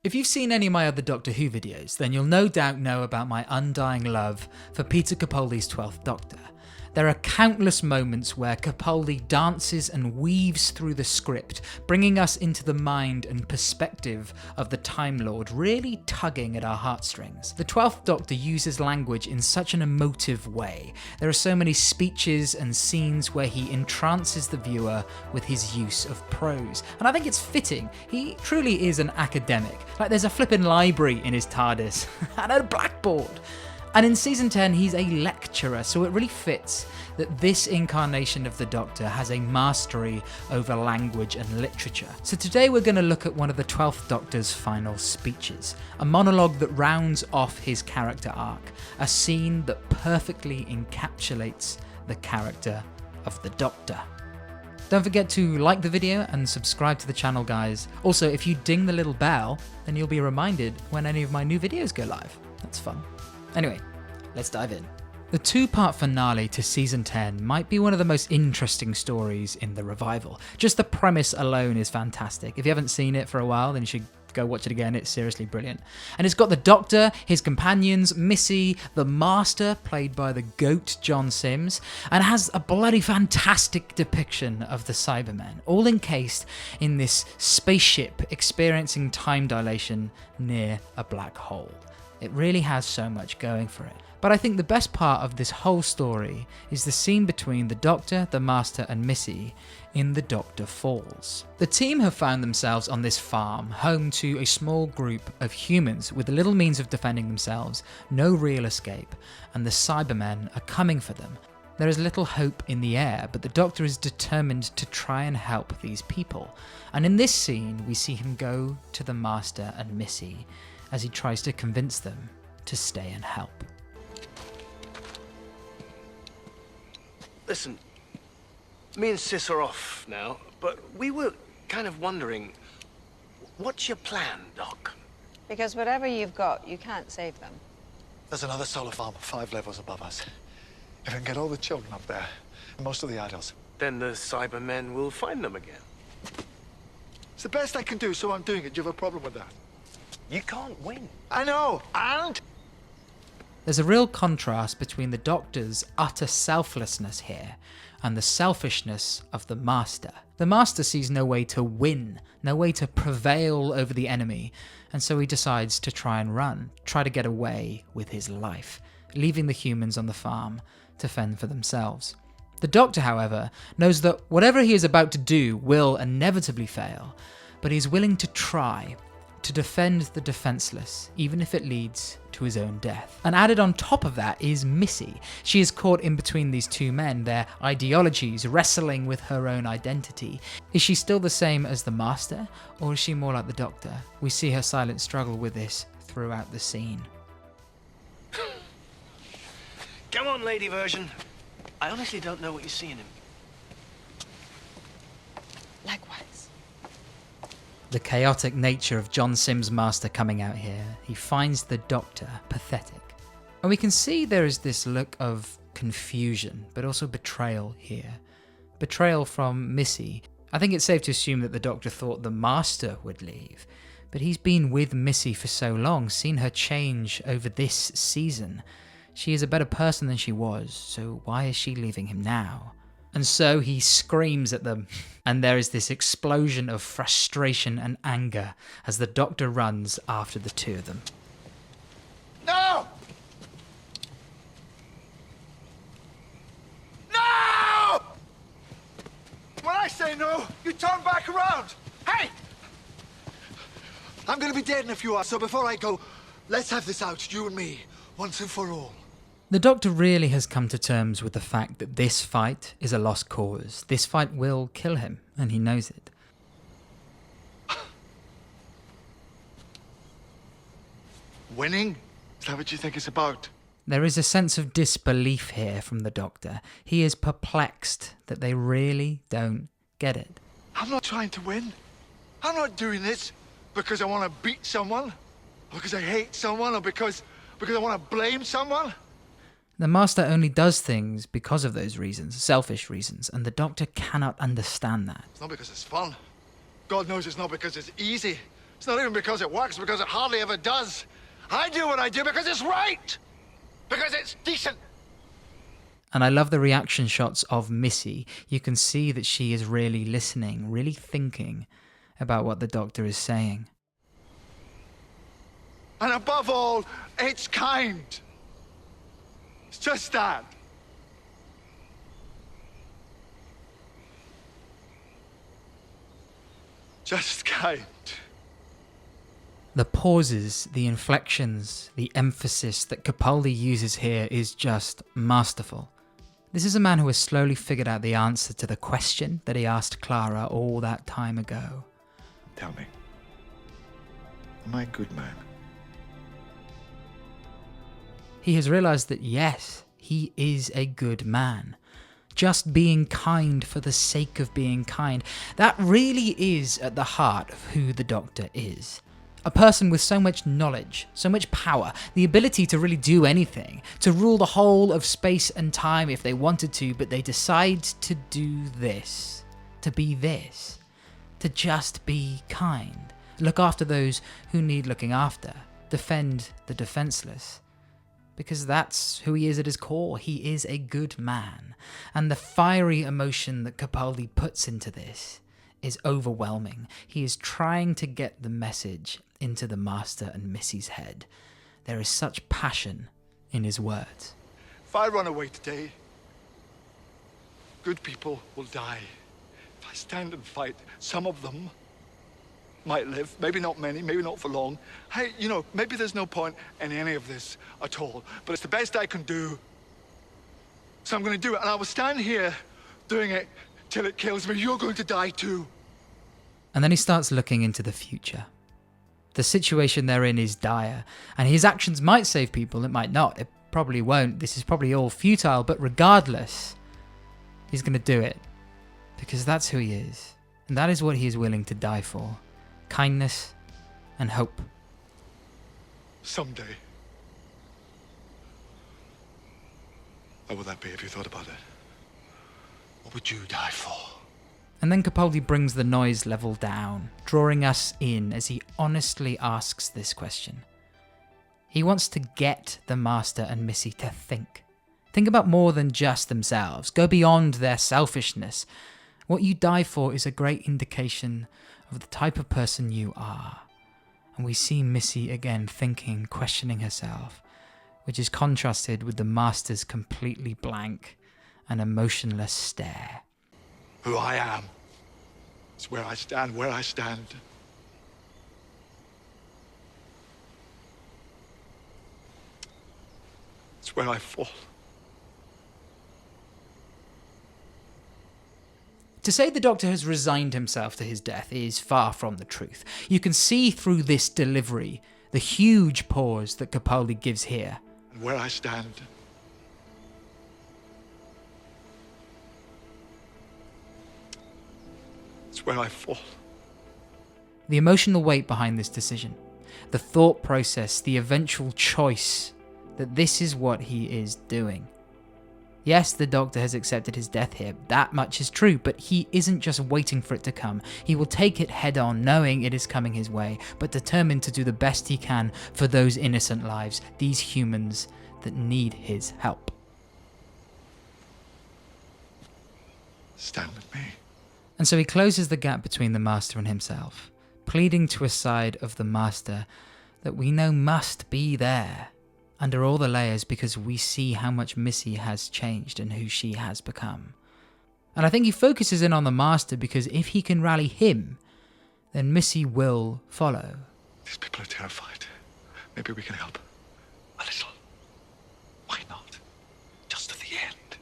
If you've seen any of my other Doctor Who videos, then you'll no doubt know about my undying love for Peter Capaldi's 12th Doctor. There are countless moments where Capaldi dances and weaves through the script, bringing us into the mind and perspective of the Time Lord, really tugging at our heartstrings. The 12th Doctor uses language in such an emotive way. There are so many speeches and scenes where he entrances the viewer with his use of prose. And I think it's fitting. He truly is an academic. Like, there's a flippin' library in his TARDIS and a blackboard. And in season 10, he's a lecturer, so it really fits that this incarnation of the Doctor has a mastery over language and literature. So today we're going to look at one of the 12th Doctor's final speeches, a monologue that rounds off his character arc, a scene that perfectly encapsulates the character of the Doctor. Don't forget to like the video and subscribe to the channel, guys. Also, if you ding the little bell, then you'll be reminded when any of my new videos go live. That's fun. Anyway, let's dive in. The two-part finale to season 10 might be one of the most interesting stories in the revival. Just the premise alone is fantastic. If you haven't seen it for a while, then you should go watch it again. It's seriously brilliant. And it's got the Doctor, his companions, Missy, the Master, played by the GOAT John Sims, and has a bloody fantastic depiction of the Cybermen, all encased in this spaceship experiencing time dilation near a black hole. It really has so much going for it. But I think the best part of this whole story is the scene between the Doctor, the Master and Missy in the Doctor Falls. The team have found themselves on this farm, home to a small group of humans with little means of defending themselves, no real escape, and the Cybermen are coming for them. There is little hope in the air, but the Doctor is determined to try and help these people. And in this scene, we see him go to the Master and Missy as he tries to convince them to stay and help. Listen, me and Sis are off now, but we were kind of wondering, what's your plan, Doc? Because whatever you've got, you can't save them. There's another solar farm 5 levels above us. If I can get all the children up there, and most of the adults. Then the Cybermen will find them again. It's the best I can do, so I'm doing it. Do you have a problem with that? You can't win. I know, and? There's a real contrast between the Doctor's utter selflessness here and the selfishness of the Master. The Master sees no way to win, no way to prevail over the enemy, and so he decides to try and run, try to get away with his life, leaving the humans on the farm to fend for themselves. The Doctor, however, knows that whatever he is about to do will inevitably fail, but he is willing to try, to defend the defenseless, even if it leads to his own death. And added on top of that is Missy. She is caught in between these two men, their ideologies, wrestling with her own identity. Is she still the same as the Master, or is she more like the Doctor? We see her silent struggle with this throughout the scene. Come on, lady version. I honestly don't know what you see in him. Likewise. The chaotic nature of John Sims' Master coming out here, he finds the Doctor pathetic. And we can see there is this look of confusion, but also betrayal here. Betrayal from Missy. I think it's safe to assume that the Doctor thought the Master would leave, but he's been with Missy for so long, seen her change over this season. She is a better person than she was, so why is she leaving him now? And so he screams at them, and there is this explosion of frustration and anger as the Doctor runs after the two of them. No! No! When I say no, you turn back around. Hey! I'm gonna be dead in a few hours, so before I go, let's have this out, you and me, once and for all. The Doctor really has come to terms with the fact that this fight is a lost cause. This fight will kill him, and he knows it. Winning? Is that what you think it's about? There is a sense of disbelief here from the Doctor. He is perplexed that they really don't get it. I'm not trying to win. I'm not doing this because I want to beat someone, or because I hate someone, or because I want to blame someone. The Master only does things because of those reasons, selfish reasons, and the Doctor cannot understand that. It's not because it's fun. God knows it's not because it's easy. It's not even because it works, because it hardly ever does. I do what I do because it's right. Because it's decent. And I love the reaction shots of Missy. You can see that she is really listening, really thinking about what the Doctor is saying. And above all, it's kind. It's just that. Just kind. The pauses, the inflections, the emphasis that Capaldi uses here is just masterful. This is a man who has slowly figured out the answer to the question that he asked Clara all that time ago. Tell me, am I a good man? He has realized that yes, he is a good man. Just being kind for the sake of being kind. That really is at the heart of who the Doctor is. A person with so much knowledge, so much power, the ability to really do anything, to rule the whole of space and time if they wanted to, but they decide to do this, to be this, to just be kind, look after those who need looking after, defend the defenseless. Because that's who he is at his core. He is a good man. And the fiery emotion that Capaldi puts into this is overwhelming. He is trying to get the message into the Master and Missy's head. There is such passion in his words. If I run away today, good people will die. If I stand and fight, some of them might live. Maybe not many, maybe not for long. Hey, you know, maybe there's no point in any of this at all. But it's the best I can do. So I'm going to do it. And I will stand here doing it till it kills me. You're going to die too. And then he starts looking into the future. The situation they're in is dire, and his actions might save people, it might not, it probably won't, this is probably all futile, but regardless, he's going to do it. Because that's who he is, and that is what he is willing to die for. Kindness and hope. Someday. What would that be if you thought about it? What would you die for? And then Capaldi brings the noise level down, drawing us in as he honestly asks this question. He wants to get the Master and Missy to think. Think about more than just themselves. Go beyond their selfishness. What you die for is a great indication of the type of person you are. And we see Missy again thinking, questioning herself, which is contrasted with the Master's completely blank and emotionless stare. Who I am. It's where I stand, where I stand. It's where I fall. To say the Doctor has resigned himself to his death is far from the truth. You can see through this delivery the huge pause that Capaldi gives here. And where I stand. It's where I fall. The emotional weight behind this decision, the thought process, the eventual choice that this is what he is doing. Yes, the Doctor has accepted his death here, that much is true, but he isn't just waiting for it to come. He will take it head on, knowing it is coming his way, but determined to do the best he can for those innocent lives, these humans that need his help. Stand with me. And so he closes the gap between the Master and himself, pleading to a side of the Master that we know must be there under all the layers because we see how much Missy has changed and who she has become. And I think he focuses in on the Master because if he can rally him, then Missy will follow. These people are terrified. Maybe we can help. A little. Why not? Just at the end.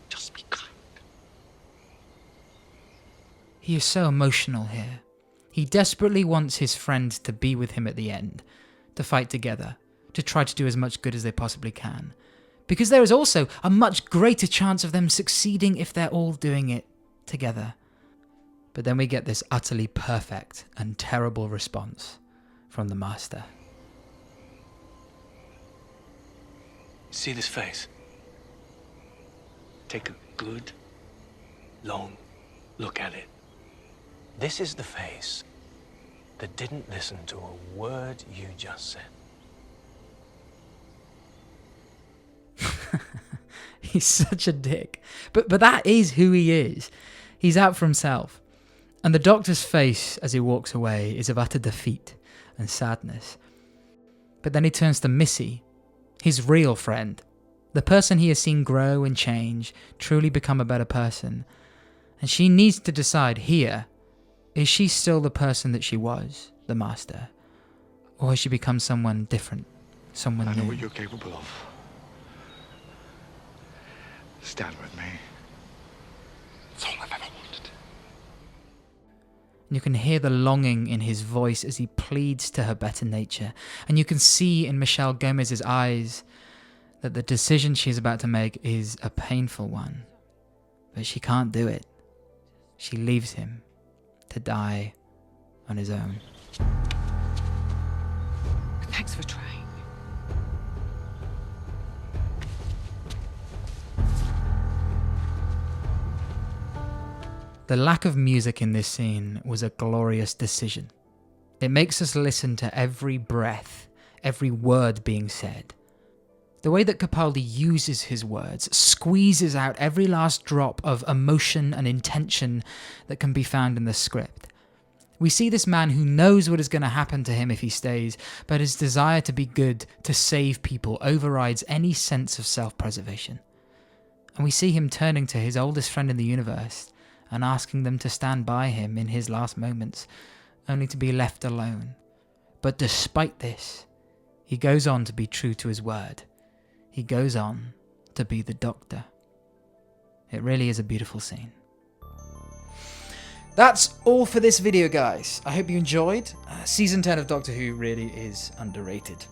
Just be kind. He is so emotional here. He desperately wants his friend to be with him at the end, to fight together, to try to do as much good as they possibly can. Because there is also a much greater chance of them succeeding if they're all doing it together. But then we get this utterly perfect and terrible response from the Master. See this face? Take a good, long look at it. This is the face that didn't listen to a word you just said. He's such a dick. But that is who he is. He's out for himself. And the Doctor's face as he walks away is of utter defeat and sadness. But then he turns to Missy, his real friend, the person he has seen grow and change, truly become a better person. And she needs to decide here, is she still the person that she was, the Master? Or has she become someone different, someone I know new? what you're capable of. Stand with me. It's all I've ever wanted. And you can hear the longing in his voice as he pleads to her better nature. And you can see in Michelle Gomez's eyes that the decision she's about to make is a painful one. But she can't do it. She leaves him to die on his own. Thanks for trying. The lack of music in this scene was a glorious decision. It makes us listen to every breath, every word being said. The way that Capaldi uses his words squeezes out every last drop of emotion and intention that can be found in the script. We see this man who knows what is going to happen to him if he stays, but his desire to be good, to save people, overrides any sense of self-preservation. And we see him turning to his oldest friend in the universe and asking them to stand by him in his last moments, only to be left alone. But despite this, he goes on to be true to his word. He goes on to be the Doctor. It really is a beautiful scene. That's all for this video, guys. I hope you enjoyed. Season 10 of Doctor Who really is underrated.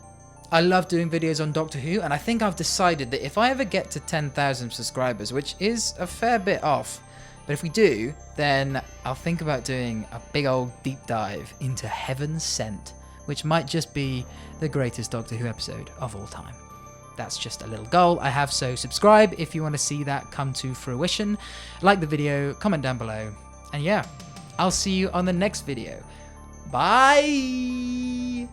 I love doing videos on Doctor Who, and I think I've decided that if I ever get to 10,000 subscribers, which is a fair bit off, but if we do, then I'll think about doing a big old deep dive into Heaven Sent, which might just be the greatest Doctor Who episode of all time. That's just a little goal I have, so subscribe if you want to see that come to fruition. Like the video, comment down below, and yeah, I'll see you on the next video. Bye!